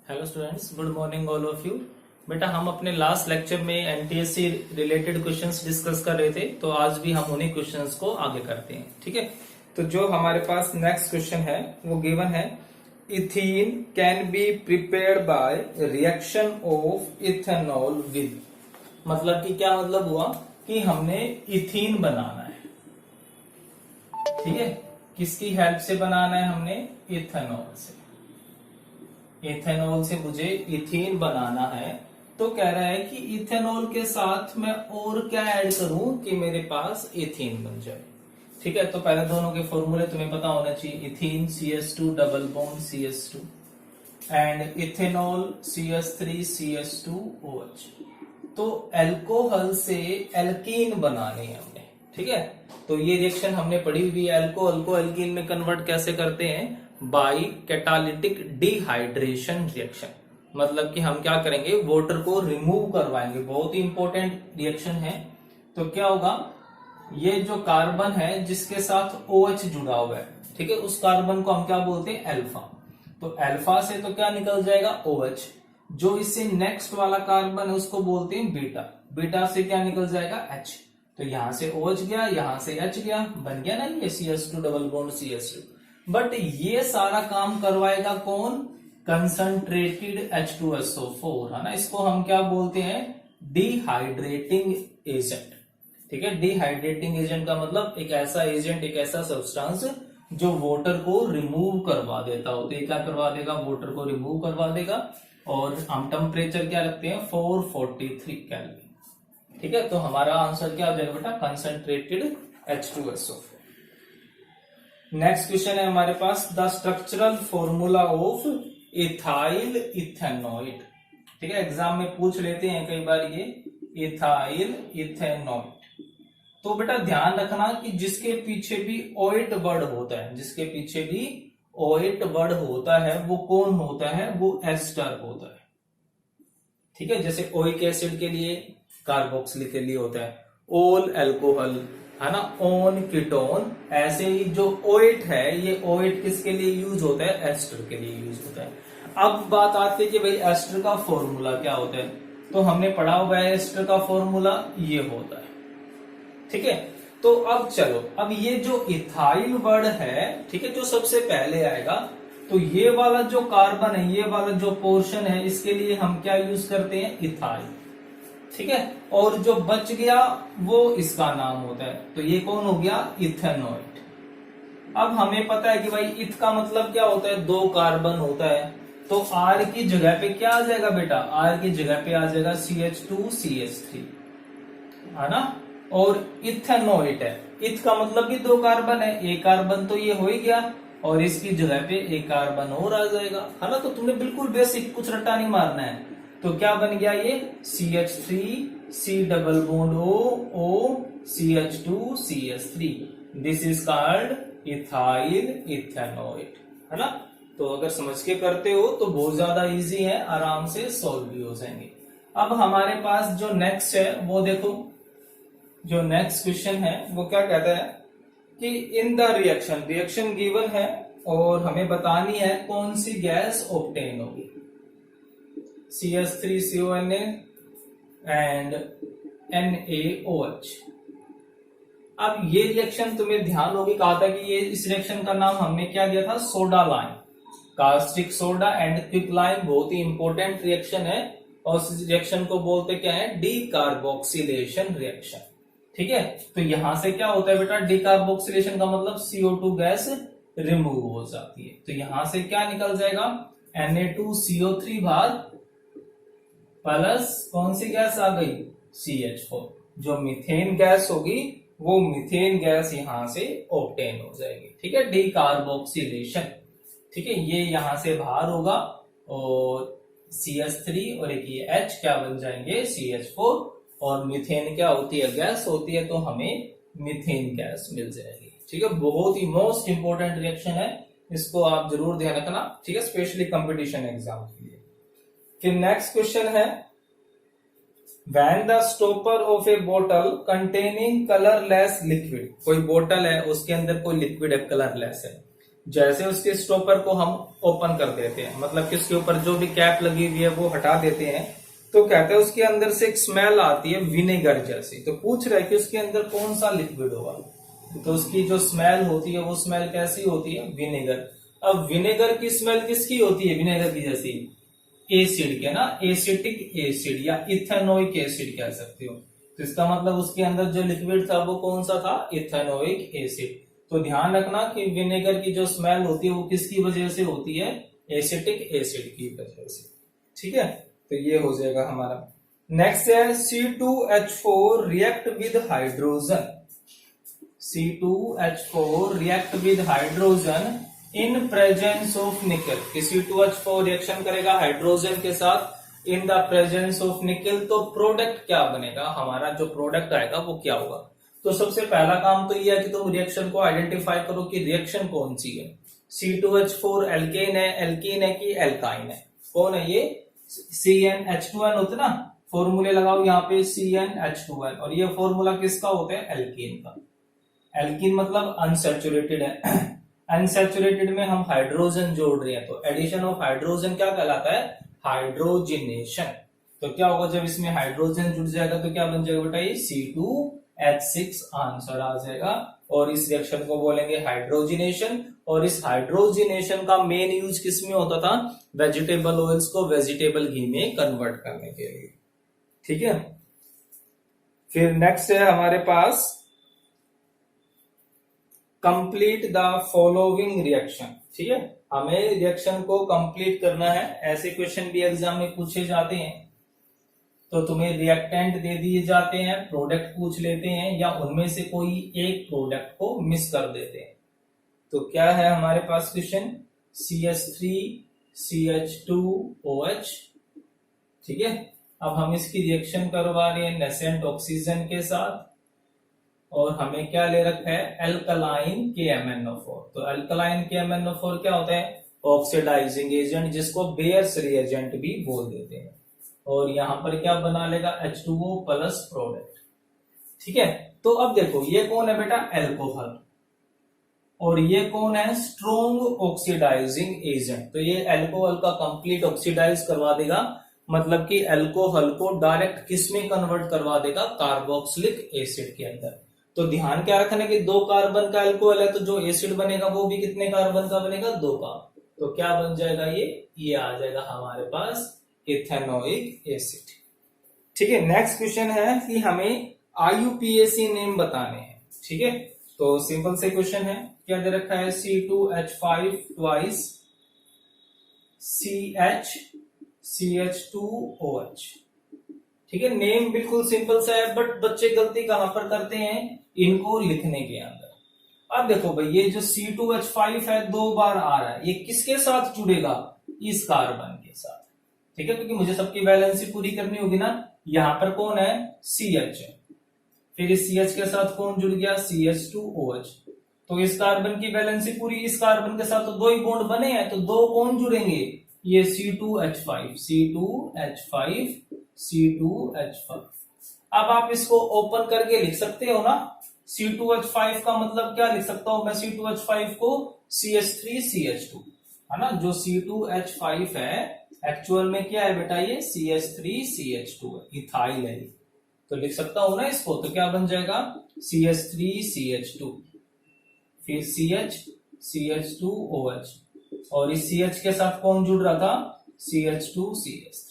Hello students, good morning all of you. बेटा, हम अपने लास्ट लेक्चर में एनटीएससी रिलेटेड क्वेश्चंस डिस्कस कर रहे थे, तो आज भी हम उन्हीं क्वेश्चंस को आगे करते हैं। ठीक है, तो जो हमारे पास नेक्स्ट क्वेश्चन है वो गिवन है, ethene can be prepared by reaction of ethanol with. मतलब कि क्या मतलब हुआ कि हमने इथीन बनाना है। ठीक है, किसकी हेल्प से बनाना है? हमने इथेनॉल से। इथेनॉल से मुझे इथीन बनाना है, तो कह रहा है कि इथेनॉल के साथ मैं और क्या ऐड करूं कि मेरे पास इथीन बन जाए। ठीक है, तो पहले दोनों के फॉर्मूले तुम्हें पता होना चाहिए। Ethene CH2 double bond CH2 and ethanol CH3 CH2OH। तो एल्कोहल से एल्कीन बनाने हैं हमने। ठीक है, तो ये रिएक्शन हमने पढ़ी हुई है। एल्कोहल को एल्कीन में कन्वर्ट कैसे करते हैं? By catalytic dehydration reaction. मतलब कि हम क्या करेंगे, वाटर को रिमूव करवाएंगे। बहुत ही इंपॉर्टेंट रिएक्शन है। तो क्या होगा, ये जो कार्बन है जिसके साथ OH जुड़ा हुआ है, ठीक है, उस कार्बन को हम क्या बोलते हैं? अल्फा। तो अल्फा से तो क्या निकल जाएगा? OH। जो इससे नेक्स्ट वाला कार्बन है उसको बोलते हैं बीटा। बीटा से क्या निकल जाएगा? H। तो यहां से OH गया, यहां से H गया, बन गया ना ये CH2 double bond CH2। But ये सारा काम करवाएगा कौन? कंसंट्रेटेड H2SO4, है ना। इसको हम क्या बोलते हैं? Dehydrating agent. ठीक है, डिहाइड्रेटिंग एजेंट का मतलब एक ऐसा एजेंट, एक ऐसा सब्सटेंस जो वाटर को रिमूव करवा देता हो। तो ये क्या करवा देगा? वाटर को रिमूव करवा देगा। और हम टेम्परेचर क्या रखते हैं? 443 केल्विन। ठीक है, तो हमारा आंसर क्या हो जाएगा बेटा? Concentrated H2SO4। नेक्स्ट क्वेश्चन है हमारे पास, the structural formula of ethyl ethanoate. ठीक है, एग्जाम में पूछ लेते हैं कई बार ये इथाइल इथेनॉइड। तो बेटा ध्यान रखना कि जिसके पीछे भी ओइट वर्ड होता है, जिसके पीछे भी ओइट वर्ड होता है वो कौन होता है? वो एस्टर होता है। ठीक है, जैसे ओइक एसिड के लिए कार्बोक्सिलिक के लिए होता है ओल एल्कोहल, है ना, ओन कीटोन। ऐसे ही जो ओइट है, ये ओइट किसके लिए यूज होता है? एस्टर के लिए यूज होता है। अब बात आती है कि भाई एस्टर का फॉर्मूला क्या होता है। तो हमने पढ़ा हुआ है एस्टर का फॉर्मूला ये होता है। ठीक है, तो अब चलो, अब ये जो इथाइल वर्ड है, ठीक है, जो सबसे पहले आएगा, तो ये वाला जो कार्बन है, ये वाला जो पोर्शन है, इसके लिए हम क्या यूज करते हैं? इथाइल। ठीक है, और जो बच गया वो इसका नाम होता है। तो ये कौन हो गया? इथेनॉइड। अब हमें पता है कि भाई इथ का मतलब क्या होता है? दो कार्बन होता है। तो R की जगह पे क्या आ जाएगा बेटा? R की जगह पे आ जाएगा CH2CH3, है ना। और इथेनॉइड है, इथ का मतलब भी दो कार्बन है, एक कार्बन तो ये हो ही गया, और इसकी जगह पे एक कार्बन और आ जाएगा, है ना। तो तुमने बिल्कुल बेसिक, कुछ रट्टा नहीं मारना है। तो क्या बन गया ये? CH3C double bond O CH2CH3। This is called ethyl ethanoid, है ना। तो अगर समझ के करते हो तो बहुत ज्यादा इजी है, आराम से सॉल्व भी हो जाएंगे। अब हमारे पास जो नेक्स्ट है वो देखो, जो नेक्स्ट क्वेश्चन है वो क्या कहता है कि in the reaction, reaction given है और हमें बतानी है कौन सी गैस ऑब्टेन होगी। CH3CONA and NaOH। अब ये रिएक्शन तुम्हें ध्यान होगी, कहा था कि ये इस रिएक्शन का नाम हमने क्या दिया था? Soda lime. Caustic soda and quick lime बहुत ही इंपॉर्टेंट रिएक्शन है, और इस रिएक्शन को बोलते क्या है? Decarboxylation reaction. ठीक है, तो यहां से क्या होता है बेटा? डीकार्बोक्सिलेशन का मतलब CO2 गैस रिमूव हो जाती है। तो यहां से क्या निकल जाएगा? Na2CO3 भाग प्लस कौन सी गैस आ गई? CH4। जो मीथेन गैस होगी वो मीथेन गैस यहां से ऑब्टेन हो जाएगी। ठीक है, डीकार्बोक्सिलेशन। ठीक है, ये यहां से बाहर होगा और CH3 और एक ये H क्या बन जाएंगे? CH4। और मीथेन क्या होती है? गैस होती है, तो हमें मीथेन गैस मिल जाएगी। ठीक है, बहुत ही मोस्ट इंपॉर्टेंट रिएक्शन है, इसको आप जरूर ध्यान रखना। ठीक है, स्पेशली कंपटीशन एग्जाम के लिए। फिर नेक्स्ट क्वेश्चन है, When the stopper of a bottle containing colorless liquid, कोई बोतल है उसके अंदर कोई लिक्विड है कलरलेस है, जैसे उसके स्टॉपर को हम ओपन कर देते हैं, मतलब कि उसके ऊपर जो भी कैप लगी हुई है वो हटा देते हैं, तो कहते हैं उसके अंदर से एक स्मेल आती है विनेगर जैसी। तो पूछ रहा है कि उसके अंदर कौन सा लिक्विड होगा, तो उसकी जो स्मेल होती है वो स्मेल कैसी होती है, विनेगर। अब विनेगर की स्मेल किसकी होती है, विनेगर की जैसी, एसिड के ना, एसिटिक एसिड या इथेनोइक एसिड कह सकते हो। तो इसका मतलब उसके अंदर जो लिक्विड था वो कौन सा था, इथेनोइक एसिड। तो ध्यान रखना कि विनेगर की जो स्मेल होती है वो किसकी वजह से होती है, एसिटिक एसिड की वजह से। ठीक है, तो ये हो जाएगा हमारा। नेक्स्ट है C2H4 react with hydrogen. C2H4 react with hydrogen in presence of निकल। C2H4 रिएक्शन करेगा हाइड्रोजन के साथ इन द प्रेजेंस ऑफ निकल। तो प्रोडक्ट क्या बनेगा, हमारा जो प्रोडक्ट आएगा वो क्या होगा। तो सबसे पहला काम तो ये है कि तुम रिएक्शन को आइडेंटिफाई करो कि रिएक्शन कौन सी है। C2H4 एल्केन है, एल्कीन है कि एल्काइन है, कौन है ये, CnH2n होता है ना, फॉर्मूले लगाओ यहाँ पे CnH2n, और ये फॉर्मूला किसका होता है, एल्कीन का। एल्कीन मतलब अनसैचुरेटेड है, अनसैचुरेटेड में हम हाइड्रोजन जोड़ रहे हैं, तो एडिशन ऑफ हाइड्रोजन क्या कहलाता है, हाइड्रोजिनेशन। तो क्या होगा, जब इसमें हाइड्रोजन जुड़ जाएगा तो क्या बन जाएगा बेटा, ये C2H6 आंसर आ जाएगा। और इस रिएक्शन को बोलेंगे हाइड्रोजिनेशन। और इस हाइड्रोजिनेशन का मेन यूज किसमें होता था, वेजिटेबल ऑयल्स को वेजिटेबल घी में कन्वर्ट करने के लिए। ठीक है, फिर नेक्स्ट है हमारे पास कंप्लीट द फॉलोइंग रिएक्शन। ठीक है, हमें रिएक्शन को कंप्लीट करना है। ऐसे क्वेश्चन भी एग्जाम में पूछे जाते हैं, तो तुम्हें रिएक्टेंट दे दिए जाते हैं, प्रोडक्ट पूछ लेते हैं, या उनमें से कोई एक प्रोडक्ट को मिस कर देते हैं। तो क्या है हमारे पास क्वेश्चन, CH3CH2OH। ठीक है, अब हम इसकी रिएक्शन करवा रहे हैं नेसेंट ऑक्सीजन के साथ, और हमें क्या ले रखा है, एल्कलाइन KMnO4। तो एल्कलाइन KMnO4 क्या होता है, ऑक्सीडाइजिंग एजेंट, जिसको बेयर्स रिएजेंट भी बोल देते हैं। और यहां पर क्या बना लेगा, H2O प्लस प्रोडक्ट। ठीक है, तो अब देखो ये कौन है बेटा, एल्कोहल, और ये कौन है, स्ट्रोंग ऑक्सीडाइजिंग एजेंट। तो ये एल्कोहल का कंप्लीट ऑक्सीडाइज करवा देगा, मतलब कि एल्कोहल को डायरेक्ट किस में कन्वर्ट करवा देगा, कार्बोक्सिलिक एसिड के अंदर। तो ध्यान क्या रखना है कि 2 कार्बन का एल्कोहल है, तो जो एसिड बनेगा वो भी कितने कार्बन का बनेगा, 2 का। तो क्या बन जाएगा, ये आ जाएगा हमारे पास इथेनोइक एसिड। ठीक है, नेक्स्ट क्वेश्चन है कि हमें IUPAC नेम बताने हैं। ठीक है, तो सिंपल से क्वेश्चन है, क्या दे रखा है, C2H5 ट्वाइस CH2OH। ठीक है, नेम बिल्कुल सिंपल सा है, बट बच्चे गलती कहां पर करते हैं, इनको लिखने के अंदर। अब देखो भाई, ये जो C2H5 है 2 बार आ रहा है, ये किसके साथ जुड़ेगा, इस कार्बन के साथ। ठीक है, क्योंकि मुझे सबकी वैलेंसी पूरी करनी होगी ना। यहां पर कौन है, CH है, फिर इस CH के साथ कौन जुड़ गया, CH2OH। तो इस कार्बन की वैलेंसी पूरी, इस कार्बन के साथ तो 2 ही बॉन्ड बने हैं, तो 2 कौन जुड़ेंगे, ये C2H5। अब आप इसको ओपन करके लिख सकते हो ना, C2H5 का मतलब क्या लिख सकता हूं मैं, C2H5 को CH3CH2, है ना। जो C2H5 है एक्चुअल में क्या है बेटा, ये CH3CH2 है, इथाइल है। तो लिख सकता हूं ना इसको, तो क्या बन जाएगा, CH3CH2, फिर CH2OH, और इस CH के साथ कौन जुड़ रहा था, CH2CH3।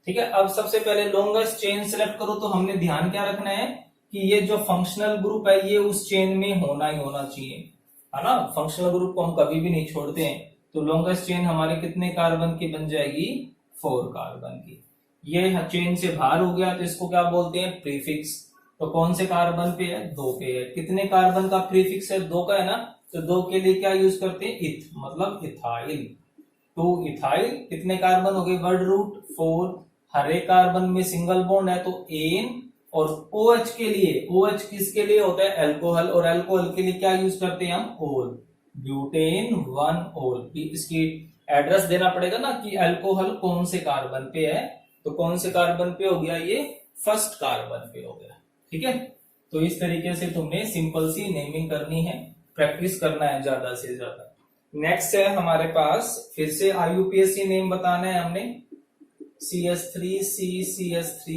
ठीक है, अब सबसे पहले लॉन्गेस्ट चेन सिलेक्ट करो। तो हमने ध्यान क्या रखना है कि ये जो फंक्शनल ग्रुप है ये उस चेन में होना ही होना चाहिए, है ना। फंक्शनल ग्रुप को हम कभी भी नहीं छोड़ते हैं। तो लॉन्गेस्ट चेन हमारे कितने कार्बन की बन जाएगी, 4 कार्बन की। ये चेन से बाहर हो गया तो इसको क्या बोलते हैं, प्रीफिक्स। तो कौन से कार्बन पे है, 2 पे है। कितने कार्बन का प्रीफिक्स है, 2 का है ना। तो 2 के लिए क्या यूज करते हैं, इथ, मतलब इथाइल। 2 इथाइल, कितने कार्बन हो गए, वर्ड रूट 4। हर एक कार्बन में सिंगल बॉन्ड है तो एन, और OH के लिए, OH किसके लिए होता है, एल्कोहल, और एल्कोहल के लिए क्या यूज करते हैं हम, ओल, ब्यूटेन 1 ओल। इसकी एड्रेस देना पड़ेगा ना कि एल्कोहल कौन से कार्बन पे है। तो कौन से कार्बन पे हो गया, ये फर्स्ट कार्बन पे हो गया। ठीक है, तो इस तरीके से तुमने सिंपल सी नेमिंग करनी है। प्रैक्टिस करना है ज्यादा से ज्यादा। नेक्स्ट है हमारे पास, फिर से IUPAC नेम बताना है हमने, CS3 CCS3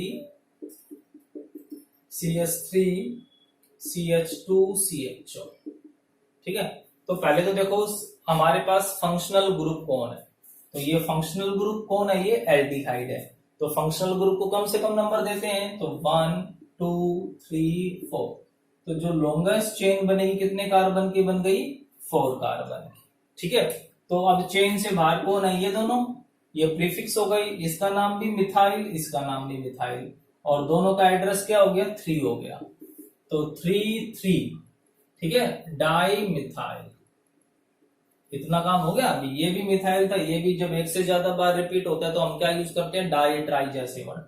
CS3 CH2 CHO। ठीक है, तो पहले तो देखो हमारे पास फंक्शनल ग्रुप कौन है, तो ये फंक्शनल ग्रुप कौन है, ये एल्डिहाइड है। तो फंक्शनल ग्रुप को कम से कम नंबर देते हैं, तो 1 2 3 4। तो जो लॉन्गेस्ट चेन बनेगी कितने कार्बन की बन गई, 4 कार्बन की। ठीक है, तो अब चेन से बाहर कौन है, ये दोनों, ये प्रीफिक्स हो गई, इसका नाम भी मिथाइल, इसका नाम भी मिथाइल, और दोनों का एड्रेस क्या हो गया, 3 हो गया, तो 3 3। ठीक है, डाई मिथाइल, इतना काम हो गया। अभी ये भी मिथाइल था, ये भी जब एक से ज्यादा बार रिपीट होता है तो हम क्या यूज करते हैं, डाई ट्राई जैसे वर्ड।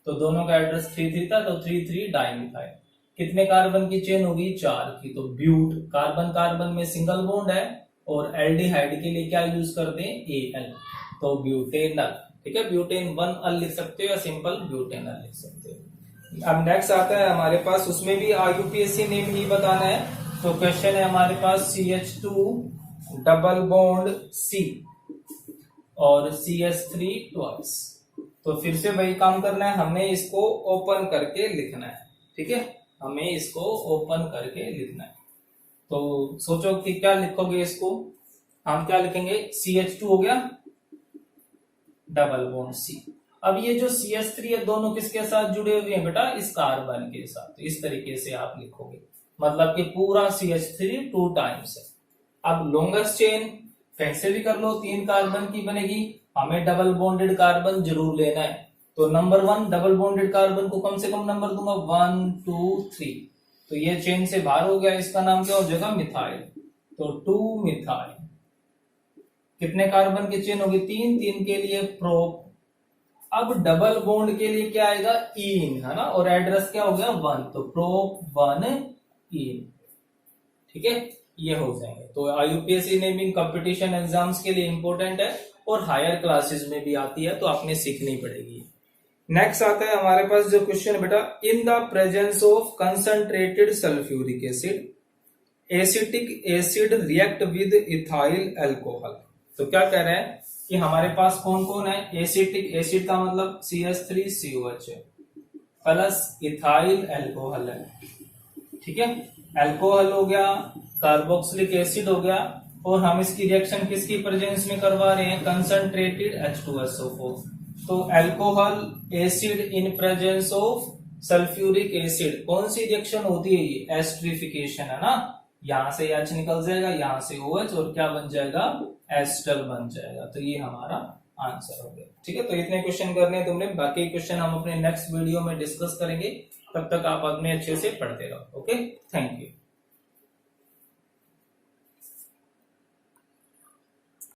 तो दोनों का एड्रेस 3 3 था, तो 3 3 डाई मिथाइल। कितने कार्बन की चेन होगी, 4 की। तो ब्यूट, कार्बन कार्बन में सिंगल बॉन्ड है, और एल्डिहाइड के लिए क्या यूज करते हैं, एल, तो ब्यूटेनल। ठीक है, ब्यूटेन 1 अल लिख सकते हो या सिंपल ब्यूटेनल लिख सकते हो। अब नेक्स्ट आता है हमारे पास, उसमें भी IUPAC नेम ही बताना है। तो क्वेश्चन है हमारे पास CH2 डबल बॉन्ड C और CH3 ट्वाइस। तो फिर से वही काम करना है, हमने इसको ओपन करके लिखना है। ठीक है, हमें इसको ओपन करके लिखना है। तो सोचो कि क्या लिखोगे इसको, हम क्या लिखेंगे, CH2 हो गया डबल बॉन्ड C। अब ये जो CH3 है दोनों किसके साथ जुड़े हुए हैं बेटा, इस कार्बन के साथ। तो इस तरीके से आप लिखोगे, मतलब कि पूरा CH3 2 टाइम्स है। अब लॉन्गेस्ट चेन कैसे भी कर लो, 3 कार्बन की बनेगी, हमें डबल बॉन्डेड कार्बन जरूर लेना है। तो नंबर 1 डबल बॉन्डेड कार्बन को कम से कम नंबर दूंगा 1 2 3। तो ये चेन से बाहर हो गया, इसका नाम क्या हो जाएगा, मिथाइल, तो 2 मिथाइल। कितने कार्बन की चेन होगी, 3 3 के लिए प्रोप। अब डबल बॉन्ड के लिए क्या आएगा, इन, है ना, और एड्रेस क्या हो गया 1, तो प्रोप 1 इन। ठीक है, ये हो जाएंगे। तो IUPAC नेमिंग कंपटीशन एग्जाम्स के लिए इंपॉर्टेंट है, और हायर क्लासेस में भी आती है, तो आपने सीखनी पड़ेगी। नेक्स्ट आता है हमारे पास जो क्वेश्चन बेटा, in the presence of concentrated sulphuric acid acetic acid react with ethyl alcohol. तो क्या कह रहे हैं कि हमारे पास कौन कौन है, एसिटिक एसिड का मतलब CH3COH है, प्लस इथाइल अल्कोहल है। ठीक है, अल्कोहल हो गया, कार्बोक्सिलिक एसिड हो गया, और हम इसकी रिएक्शन किसकी प्रेजेंस में करवा रहे हैं, कंसंट्रेटेड H2SO4। तो alcohol acid in presence of sulphuric acid, कौन सी रिएक्शन होती है, ये एस्टरिफिकेशन है ना। यहां से H निकल जाएगा, यहां से OH, और क्या बन जाएगा, एस्टर बन जाएगा। तो ये हमारा आंसर हो गया। ठीक है, तो इतने क्वेश्चन करने हैं तुमने, बाकी क्वेश्चन हम अपने नेक्स्ट वीडियो में डिस्कस करेंगे। तब तक आप अपने अच्छे से पढ़ते रहो। Okay, thank you.